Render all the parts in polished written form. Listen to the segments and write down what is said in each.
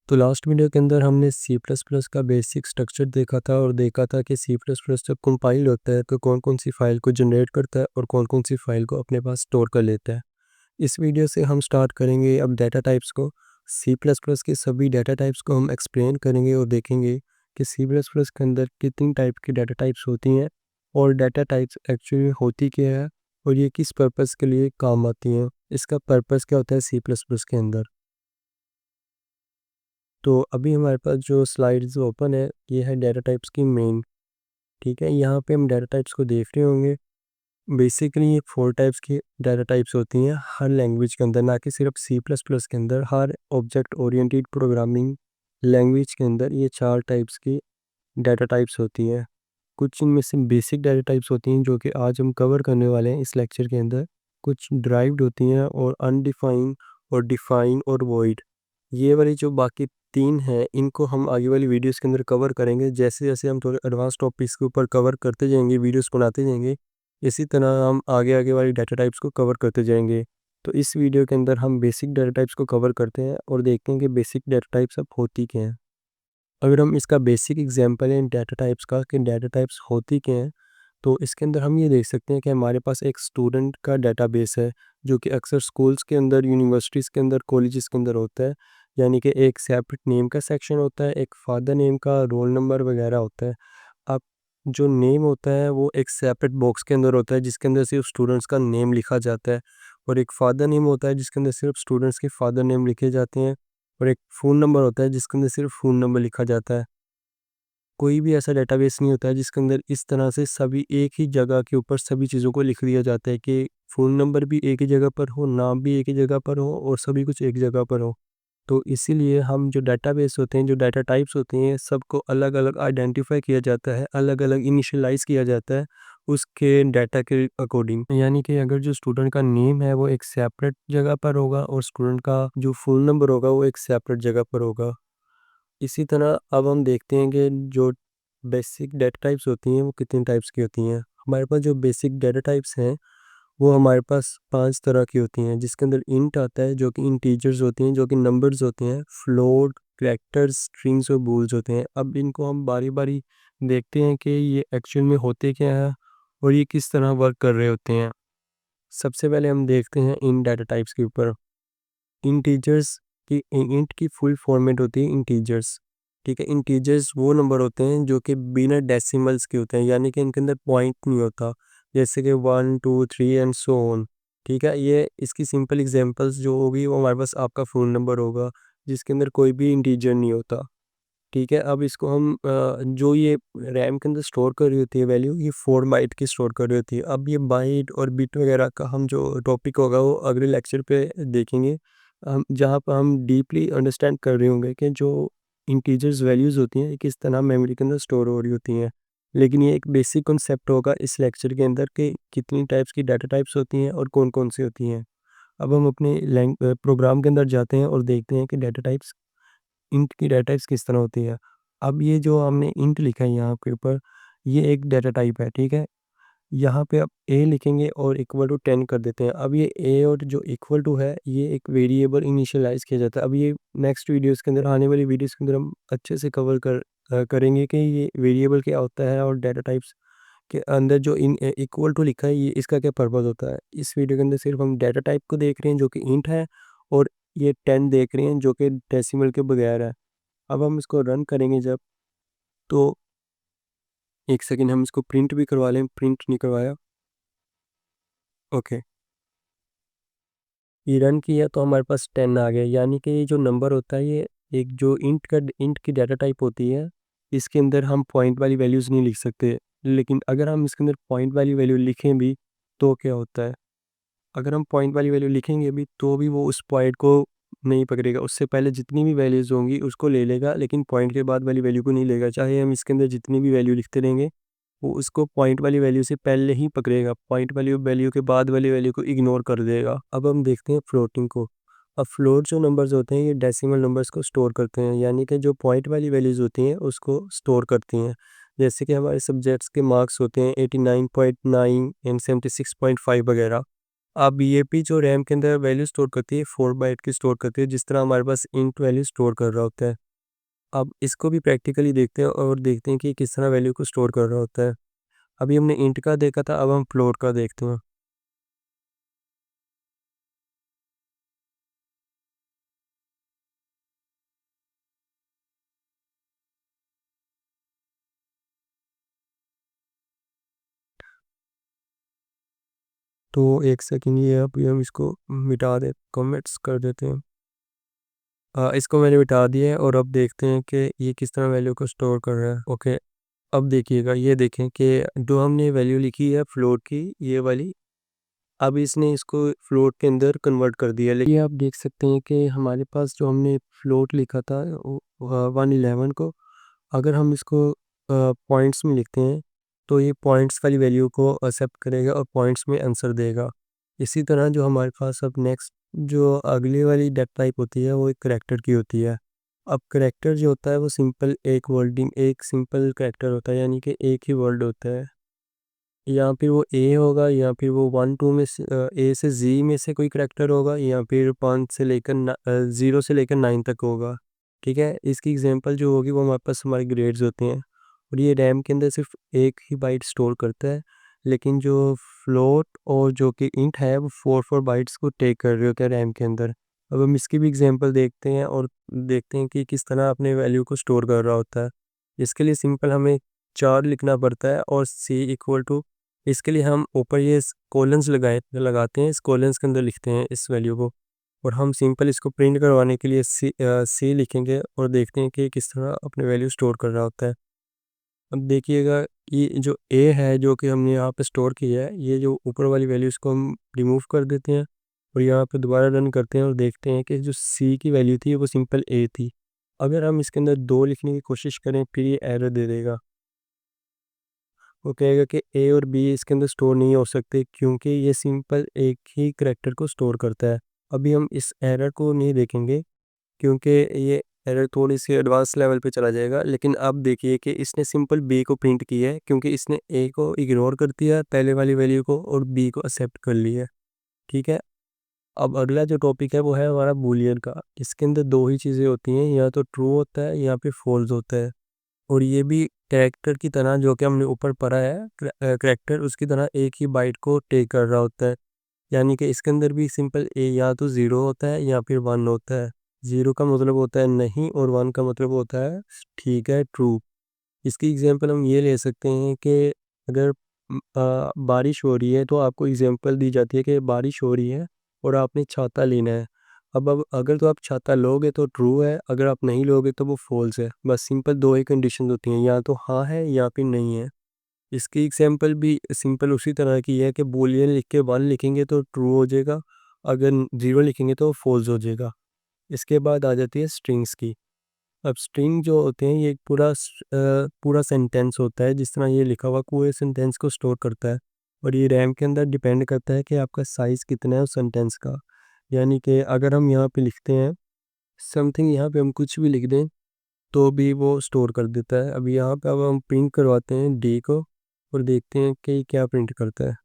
तो last video के अंदर हमने सी प्लस प्लस का बेसिक स्ट्रक्चर देखा था और देखा था कि सी प्लस प्लस जब कंपाइल होता है तो कौन कौन सी फाइल को जनरेट करता है और कौन कौन सी फाइल को अपने पास स्टोर कर लेता है। इस वीडियो से हम स्टार्ट करेंगे अब डाटा टाइप्स को। सी प्लस प्लस के सभी डाटा टाइप्स को हम एक्सप्लेन करेंगे और देखेंगे कि सी प्लस प्लस के अंदर कितनी टाइप की डाटा टाइप्स होती हैं और डाटा टाइप्स एक्चुअली होती क्या है और ये किस पर्पज़ के लिए काम आती हैं। इसका पर्पज़ क्या होता है सी प्लस प्लस के अंदर। तो अभी हमारे पास जो स्लाइड्स ओपन है ये है डाटा टाइप्स की मेन। ठीक है, यहाँ पे हम डाटा टाइप्स को देख रहे होंगे। बेसिकली ये 4 टाइप्स की डाटा टाइप्स होती हैं हर लैंग्वेज के अंदर, ना कि सिर्फ सी प्लस प्लस के अंदर। हर ऑब्जेक्ट ओरिएंटेड प्रोग्रामिंग लैंग्वेज के अंदर ये 4 टाइप्स की डाटा टाइप्स होती हैं। कुछ इनमें से बेसिक डाटा टाइप्स होती हैं जो कि आज हम कवर करने वाले हैं इस लेक्चर के अंदर। कुछ ड्राइव्ड होती हैं और अनडिफाइंड और डिफाइन और वॉइड। ये वाली जो बाकी 3 हैं इनको हम आगे वाली वीडियोस के अंदर कवर करेंगे। जैसे जैसे हम थोड़े एडवांस टॉपिक्स के ऊपर कवर करते जाएंगे, वीडियोस बनाते जाएंगे, इसी तरह हम आगे आगे वाली डाटा टाइप्स को कवर करते जाएंगे। तो इस वीडियो के अंदर हम बेसिक डाटा टाइप्स को कवर करते हैं और देखते हैं कि बेसिक डाटा टाइप्स अब होती क्या हैं। अगर हम इसका बेसिक एग्जांपल है डाटा टाइप्स का कि डाटा टाइप्स होती क्या हैं, तो इसके अंदर हम ये देख सकते हैं कि हमारे पास एक स्टूडेंट का डेटाबेस है जो कि अक्सर स्कूल्स के अंदर, यूनिवर्सिटीज़ के अंदर, कॉलेजेस के अंदर होता है। यानी कि एक सेपरेट नेम का सेक्शन होता है, एक फादर नेम का, रोल नंबर वगैरह होता है। अब जो नेम होता है वो एक सेपरेट बॉक्स के अंदर होता है जिसके अंदर सिर्फ स्टूडेंट्स का नेम लिखा जाता है, और एक फादर नेम होता है जिसके अंदर सिर्फ स्टूडेंट्स के फादर नेम लिखे जाते हैं, और एक फ़ोन नंबर होता है जिसके अंदर सिर्फ फ़ोन नंबर लिखा जाता है। कोई भी ऐसा डेटाबेस नहीं होता है जिसके अंदर इस तरह से सभी एक ही जगह के ऊपर सभी चीज़ों को लिख दिया जाता है कि फ़ोन नंबर भी एक ही जगह पर हो, नाम भी एक ही जगह पर हो और सभी कुछ एक जगह पर हो। तो इसीलिए हम जो डेटाबेस होते हैं, जो डाटा टाइप्स होती हैं, सबको अलग-अलग आइडेंटिफ़ाई किया जाता है, अलग-अलग इनिशियलाइज़ किया जाता है उसके डाटा के अकॉर्डिंग। यानी कि अगर जो स्टूडेंट का नेम है वो एक सेपरेट जगह पर होगा और स्टूडेंट का जो फ़ोन नंबर होगा वो एक सेपरेट जगह पर होगा। इसी तरह अब हम देखते हैं कि जो बेसिक डेटा टाइप्स होती हैं वो कितनी टाइप्स की होती हैं। हमारे पास जो बेसिक डेटा टाइप्स हैं वो हमारे पास 5 तरह की होती हैं, जिसके अंदर इंट आता है जो कि इंटीजर्स होती हैं, जो कि नंबर्स होते हैं, फ्लोट, कैरेक्टर्स, स्ट्रिंग्स और बूल्स होते हैं। अब इनको हम बारी बारी देखते हैं कि ये एक्चुअल में होते क्या हैं और ये किस तरह वर्क कर रहे होते हैं। सबसे पहले हम देखते हैं इन डाटा टाइप्स के ऊपर। इंटीजर्स की इंट की फुल फॉर्मेट होती है इंटीजर्स। ठीक है, इंटीजर्स वो नंबर होते हैं जो कि बिना डेसिमल्स के होते हैं, यानी कि इनके अंदर पॉइंट नहीं होता, जैसे कि 1 2 3 एंड सो ऑन। ठीक है, ये इसकी सिंपल एग्जांपल्स जो होगी वो हमारे पास आपका फ़ोन नंबर होगा जिसके अंदर कोई भी इंटीजर नहीं होता। ठीक है, अब इसको हम जो ये रैम के अंदर स्टोर कर रही होती है वैल्यू, ये 4 बाइट की स्टोर कर रही होती है। अब ये बाइट और बिट वगैरह का हम जो टॉपिक होगा वो अगले लेक्चर पे देखेंगे, हम जहाँ पर हम डीपली अंडरस्टैंड कर रहे होंगे कि जो इंटीजर्स वैल्यूज़ होती हैं ये किस तरह मेमोरी के अंदर स्टोर हो रही होती हैं। लेकिन ये एक बेसिक कॉन्सेप्ट होगा इस लेक्चर के अंदर कि कितनी टाइप्स की डाटा टाइप्स होती हैं और कौन-कौन सी होती हैं। अब हम अपने प्रोग्राम के अंदर जाते हैं और देखते हैं कि डाटा टाइप्स, इंट की डाटा टाइप्स किस तरह होती है। अब ये जो हमने इंट लिखा है यहाँ के ऊपर, ये एक डाटा टाइप है, ठीक है? यहाँ पे आप ए लिखेंगे और इक्वल टू 10 कर देते हैं। अब ये ए और जो इक्वल टू है ये एक वेरिएबल इनिशियलाइज़ किया जाता है। अब ये नेक्स्ट वीडियोज़ के अंदर, आने वाली वीडियोज़ के अंदर हम अच्छे से करेंगे कि ये वेरिएबल क्या होता है और डाटा टाइप्स के अंदर जो इक्वल टू लिखा है ये इसका क्या पर्पज़ होता है। इस वीडियो के अंदर सिर्फ हम डाटा टाइप को देख रहे हैं जो कि इंट है, और ये 10 देख रहे हैं जो कि डेसिमल के बगैर है। अब हम इसको रन करेंगे जब, तो एक सेकंड हम इसको प्रिंट भी करवा लें, प्रिंट नहीं करवाया। ओके, ये रन किया तो हमारे पास 10 आ गया, यानी कि ये जो नंबर होता है ये एक जो इंट की डाटा टाइप होती है, इसके अंदर हम पॉइंट वाली वैल्यूज़ नहीं लिख सकते। लेकिन अगर हम इसके अंदर पॉइंट वाली वैल्यू लिखें भी तो क्या होता है, अगर हम पॉइंट वाली वैल्यू लिखेंगे भी तो भी वो उस पॉइंट को नहीं पकड़ेगा, उससे पहले जितनी भी वैल्यूज़ होंगी उसको ले लेगा, लेकिन पॉइंट के बाद वाली वैल्यू को नहीं लेगा। चाहे हम इसके अंदर जितनी भी वैल्यू लिखते रहेंगे वो उसको पॉइंट वाली वैल्यू से पहले ही पकड़ेगा, पॉइंट वाली वैल्यू के बाद वाली वैल्यू को इग्नोर कर देगा। अब हम देखते हैं फ्लोटिंग को। अब फ्लोट जो नंबर्स होते हैं ये डेसिमल नंबर्स को स्टोर करते हैं, यानी कि जो पॉइंट वाली वैल्यूज़ होती हैं उसको स्टोर करती हैं। जैसे कि हमारे सब्जेक्ट्स के मार्क्स होते हैं 89.9 एंड 76.5 वगैरह। अब बीएपी जो रैम के अंदर वैल्यू स्टोर करती है 4 बाइट की स्टोर करती है, जिस तरह हमारे पास इंट वैल्यू स्टोर कर रहा होता है। अब इसको भी प्रैक्टिकली देखते हैं और देखते हैं कि किस तरह वैल्यू को स्टोर कर रहा होता है। अभी हमने इंट का देखा था, अब हम फ्लोट का देखते हैं। तो एक सेकंड, ये अभी हम इसको मिटा दे, कमेंट्स कर देते हैं। इसको मैंने मिटा दिया है और अब देखते हैं कि ये किस तरह वैल्यू को स्टोर कर रहा है। ओके, अब देखिएगा, ये देखें कि जो हमने वैल्यू लिखी है फ्लोट की, ये वाली, अब इसने इसको फ्लोट के अंदर कन्वर्ट कर दिया। लेकिन ये आप देख सकते हैं कि हमारे पास जो हमने फ्लोट लिखा था 111 को, अगर हम इसको पॉइंट्स में लिखते हैं तो ये पॉइंट्स वाली वैल्यू को एक्सेप्ट करेगा और पॉइंट्स में आंसर देगा। इसी तरह जो हमारे पास अब नेक्स्ट जो अगली वाली डेटा टाइप होती है वो एक करेक्टर की होती है। अब करेक्टर जो होता है वो सिंपल एक वर्डिंग, एक सिंपल करेक्टर होता है, यानी कि एक ही वर्ड होता है। या फिर वो ए होगा, या फिर वो 1 2 में से ए से जी में से कोई करेक्टर होगा, या फिर 5 से लेकर 0 से लेकर 9 तक होगा। ठीक है, इसकी एग्जांपल जो होगी वो हमारे पास हमारे ग्रेड्स होते हैं। और ये रैम के अंदर सिर्फ एक ही बाइट स्टोर करता है, लेकिन जो फ्लोट और जो कि इंट है वो 4 बाइट्स को टेक कर रहे होते हैं रैम के अंदर। अब हम इसकी भी एग्जांपल देखते हैं और देखते हैं कि किस तरह अपने वैल्यू को स्टोर कर रहा होता है। इसके लिए सिंपल हमें 4 लिखना पड़ता है और सी इक्वल टू, इसके लिए हम ऊपर ये कोलन्स लगाते हैं, इस कोलन्स के अंदर लिखते हैं इस वैल्यू को। और हम सिंपल इसको प्रिंट करवाने के लिए सी लिखेंगे और देखते हैं कि किस तरह अपने वैल्यू स्टोर कर रहा होता है। अब देखिएगा, ये जो ए है जो कि हमने यहाँ पे स्टोर किया है, ये जो ऊपर वाली वैल्यू इसको हम रिमूव कर देते हैं और यहाँ पे दोबारा रन करते हैं और देखते हैं कि जो सी की वैल्यू थी वो सिंपल ए थी। अगर हम इसके अंदर 2 लिखने की कोशिश करें फिर ये एरर दे देगा। वो कहेगा कि ए और बी इसके अंदर स्टोर नहीं हो सकते क्योंकि ये सिंपल एक ही करैक्टर को स्टोर करता है। अभी हम इस एरर को नहीं देखेंगे क्योंकि ये एरर थोड़ी सी एडवांस लेवल पे चला जाएगा। लेकिन अब देखिए कि इसने सिंपल बी को प्रिंट किया है क्योंकि इसने ए को इग्नोर कर दिया पहले वाली वैल्यू को और बी को एक्सेप्ट कर लिया है। ठीक है, अब अगला जो टॉपिक है वो है हमारा बूलियन का। इसके अंदर दो ही चीज़ें होती हैं, या तो ट्रू होता है या फिर फॉल्स होता है। और ये भी कैरेक्टर की तरह जो कि हमने ऊपर पढ़ा है, कैरेक्टर उसकी तरह एक ही बाइट को टेक कर रहा होता है। यानी कि इसके अंदर भी सिंपल ए या तो ज़ीरो होता है या फिर वन होता है। ज़ीरो का मतलब होता है नहीं और वन का मतलब होता है ठीक है, ट्रू। इसकी एग्जांपल हम ये ले सकते हैं कि अगर बारिश हो रही है तो आपको एग्जांपल दी जाती है कि बारिश हो रही है और आपने छाता लेना है। अब अगर तो आप छाता लोगे तो ट्रू है, अगर आप नहीं लोगे तो वो फॉल्स है। बस सिंपल दो ही कंडीशन होती हैं, या तो हाँ है या फिर नहीं है। इसकी एग्जांपल भी सिंपल उसी तरह की है कि बूलियन लिख के वन लिखेंगे तो ट्रू हो जाएगा, अगर ज़ीरो लिखेंगे तो फॉल्स हो जाएगा। इसके बाद आ जाती है स्ट्रिंग्स की। अब स्ट्रिंग जो होते हैं ये एक पूरा सेंटेंस होता है, जिस तरह ये लिखा हुआ पूरे सेंटेंस को स्टोर करता है। और ये रैम के अंदर डिपेंड करता है कि आपका साइज़ कितना है उस सेंटेंस का। यानी कि अगर हम यहाँ पे लिखते हैं समथिंग, यहाँ पे हम कुछ भी लिख दें तो भी वो स्टोर कर देता है। अब यहाँ पे अब हम प्रिंट करवाते हैं डी को और देखते हैं कि क्या प्रिंट करता है।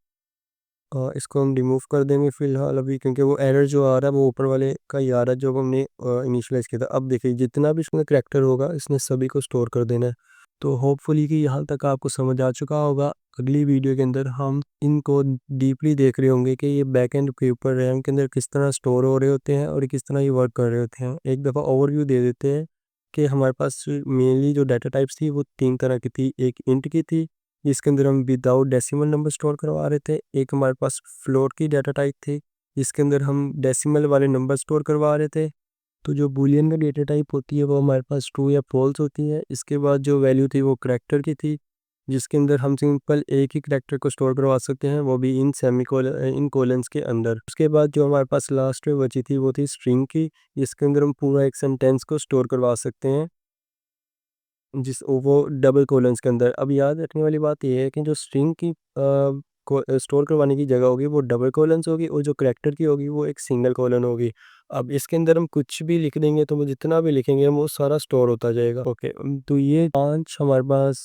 इसको हम रिमूव कर देंगे फ़िलहाल अभी, क्योंकि वो एरर जो आ रहा है वो ऊपर वाले का ही आ रहा है जो हमने इनिशियलाइज़ किया था। अब देखिए जितना भी इसमें करैक्टर होगा इसने सभी को स्टोर कर देना है। तो होपफुली कि यहाँ तक आपको समझ आ चुका होगा। अगली वीडियो के अंदर हम इनको डीपली देख रहे होंगे कि ये बैकएंड के ऊपर रैम के अंदर किस तरह स्टोर हो रहे होते हैं और किस तरह ये वर्क कर रहे होते हैं। एक दफ़ा ओवरव्यू दे देते हैं कि हमारे पास मेनली जो डाटा टाइप्स थी वो 3 तरह की थी। एक इंट की थी जिसके अंदर हम विदाउट डेसिमल नंबर स्टोर करवा रहे थे। एक हमारे पास फ्लोट की डाटा टाइप थी जिसके अंदर हम डेसिमल वाले नंबर स्टोर करवा रहे थे। तो जो बूलियन का डेटा टाइप होती है वो हमारे पास ट्रू या फॉल्स होती है। इसके बाद जो वैल्यू थी वो करैक्टर की थी, जिसके अंदर हम सिंपल एक ही करैक्टर को स्टोर करवा सकते हैं, वो भी इन कोलन्स के अंदर। उसके बाद जो हमारे पास लास्ट में बची थी वो थी स्ट्रिंग की, जिसके अंदर हम पूरा एक सेंटेंस को स्टोर करवा सकते हैं, जिस वो डबल कोलन्स के अंदर। अब याद रखने वाली बात ये है कि जो स्ट्रिंग की स्टोर करवाने की जगह होगी वो डबल कोलन्स होगी और जो करैक्टर की होगी वो एक सिंगल कोलन होगी। अब इसके अंदर हम कुछ भी लिख देंगे तो वो जितना भी लिखेंगे हम वो सारा स्टोर होता जाएगा। ओके, तो ये 5 हमारे पास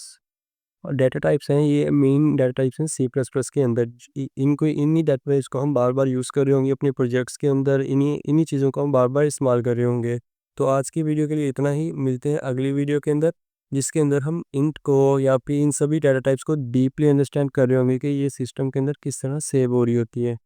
और डाटा टाइप्स हैं, ये मेन डाटा टाइप्स हैं सी प्लस प्लस के अंदर। इनको इन्हीं डाटा टाइप्स को हम बार बार यूज़ कर रहे होंगे अपने प्रोजेक्ट्स के अंदर, इन्हीं इन्हीं चीज़ों को हम बार बार इस्तेमाल कर रहे होंगे। तो आज की वीडियो के लिए इतना ही, मिलते हैं अगली वीडियो के अंदर, जिसके अंदर हम इंट को या फिर इन सभी डाटा टाइप्स को डीपली अंडरस्टैंड कर रहे होंगे कि ये सिस्टम के अंदर किस तरह सेव हो रही होती है।